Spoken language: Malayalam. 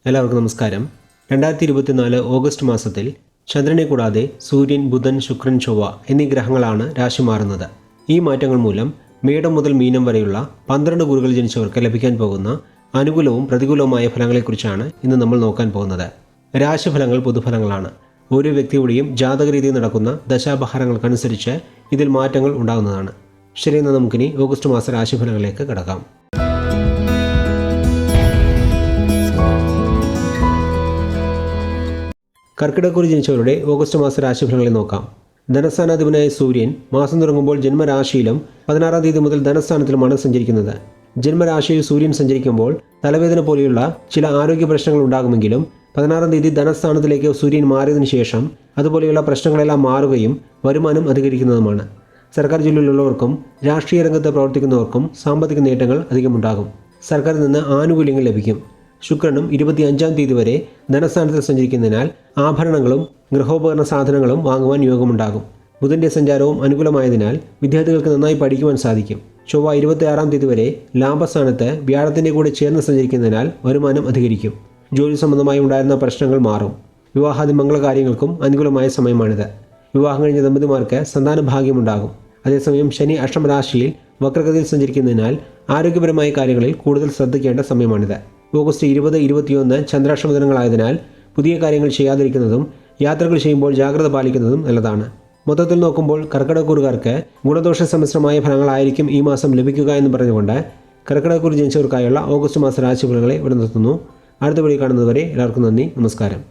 എല്ലാവർക്കും നമസ്കാരം. 2024 ഓഗസ്റ്റ് മാസത്തിൽ ചന്ദ്രനെ കൂടാതെ സൂര്യൻ, ബുധൻ, ശുക്രൻ, ചൊവ്വ എന്നീ ഗ്രഹങ്ങളാണ് രാശി മാറുന്നത്. ഈ മാറ്റങ്ങൾ മൂലം മേടം മുതൽ മീനം വരെയുള്ള 12 കൂറുകൾ ജനിച്ചവർക്ക് ലഭിക്കാൻ പോകുന്ന അനുകൂലവും പ്രതികൂലവുമായ ഫലങ്ങളെക്കുറിച്ചാണ് ഇന്ന് നമ്മൾ നോക്കാൻ പോകുന്നത്. രാശിഫലങ്ങൾ പൊതുഫലങ്ങളാണ്. ഓരോ വ്യക്തിയുടെയും ജാതകരീതിയിൽ നടക്കുന്ന ദശാപഹാരങ്ങൾക്കനുസരിച്ച് ഇതിൽ മാറ്റങ്ങൾ ഉണ്ടാകുന്നതാണ്. ശരി, എന്നാൽ നമുക്കിനി ഓഗസ്റ്റ് മാസ രാശിഫലങ്ങളിലേക്ക് കടക്കാം. കർക്കിടകക്കൂറിൽ ജനിച്ചവരുടെ ഓഗസ്റ്റ് മാസ രാശിഫലങ്ങളെ നോക്കാം. ധനസ്ഥാനാധിപനായ സൂര്യൻ മാസം തുടങ്ങുമ്പോൾ ജന്മരാശിയിലും 16-ാം തീയതി മുതൽ ധനസ്ഥാനത്തിലുമാണ് സഞ്ചരിക്കുന്നത്. ജന്മരാശിയിൽ സൂര്യൻ സഞ്ചരിക്കുമ്പോൾ തലവേദന പോലെയുള്ള ചില ആരോഗ്യ പ്രശ്നങ്ങൾ ഉണ്ടാകുമെങ്കിലും 16-ാം തീയതി ധനസ്ഥാനത്തിലേക്ക് സൂര്യൻ മാറിയതിനു ശേഷം അതുപോലെയുള്ള പ്രശ്നങ്ങളെല്ലാം മാറുകയും വരുമാനം അധികരിക്കുന്നതുമാണ്. സർക്കാർ ജോലിയിലുള്ളവർക്കും രാഷ്ട്രീയ രംഗത്ത് പ്രവർത്തിക്കുന്നവർക്കും സാമ്പത്തിക നേട്ടങ്ങൾ അധികമുണ്ടാകും. സർക്കാരിൽ നിന്ന് ആനുകൂല്യങ്ങൾ ലഭിക്കും. ശുക്രനും 25-ാം തീയതി വരെ ധനസ്ഥാനത്തിൽ സഞ്ചരിക്കുന്നതിനാൽ ആഭരണങ്ങളും ഗൃഹോപകരണ സാധനങ്ങളും വാങ്ങുവാൻ യോഗമുണ്ടാകും. ബുധൻ്റെ സഞ്ചാരവും അനുകൂലമായതിനാൽ വിദ്യാർത്ഥികൾക്ക് നന്നായി പഠിക്കുവാൻ സാധിക്കും. ചൊവ്വ 26-ാം തീയതി വരെ ലാഭസ്ഥാനത്ത് വ്യാഴത്തിൻ്റെ കൂടെ ചേർന്ന് സഞ്ചരിക്കുന്നതിനാൽ വരുമാനം അധികരിക്കും. ജോലി സംബന്ധമായി ഉണ്ടായിരുന്ന പ്രശ്നങ്ങൾ മാറും. വിവാഹാദി മംഗളകാര്യങ്ങൾക്കും അനുകൂലമായ സമയമാണിത്. വിവാഹം കഴിഞ്ഞ ദമ്പതിമാർക്ക് സന്താന ഭാഗ്യമുണ്ടാകും. അതേസമയം ശനി അഷ്ടമരാശിയിൽ വക്രഗതിയിൽ സഞ്ചരിക്കുന്നതിനാൽ ആരോഗ്യപരമായ കാര്യങ്ങളിൽ കൂടുതൽ ശ്രദ്ധിക്കേണ്ട സമയമാണിത്. ഓഗസ്റ്റ് 20, 21 ചന്ദ്രാഷ്ടമ ദിനങ്ങളായതിനാൽ പുതിയ കാര്യങ്ങൾ ചെയ്യാതിരിക്കുന്നതും യാത്രകൾ ചെയ്യുമ്പോൾ ജാഗ്രത പാലിക്കുന്നതും നല്ലതാണ്. മൊത്തത്തിൽ നോക്കുമ്പോൾ കർക്കിടകക്കൂറുകാർക്ക് ഗുണദോഷ സമ്മിശ്രമായ ഫലങ്ങളായിരിക്കും ഈ മാസം ലഭിക്കുക എന്ന് പറഞ്ഞുകൊണ്ട് കർക്കിടകക്കൂറിൽ ജനിച്ചവർക്കായുള്ള ഓഗസ്റ്റ് മാസ രാശിഫലങ്ങളെ ഇവിടെ നിർത്തുന്നു. അടുത്ത വീഡിയോ കാണുന്നതുവരെ എല്ലാവർക്കും നന്ദി, നമസ്കാരം.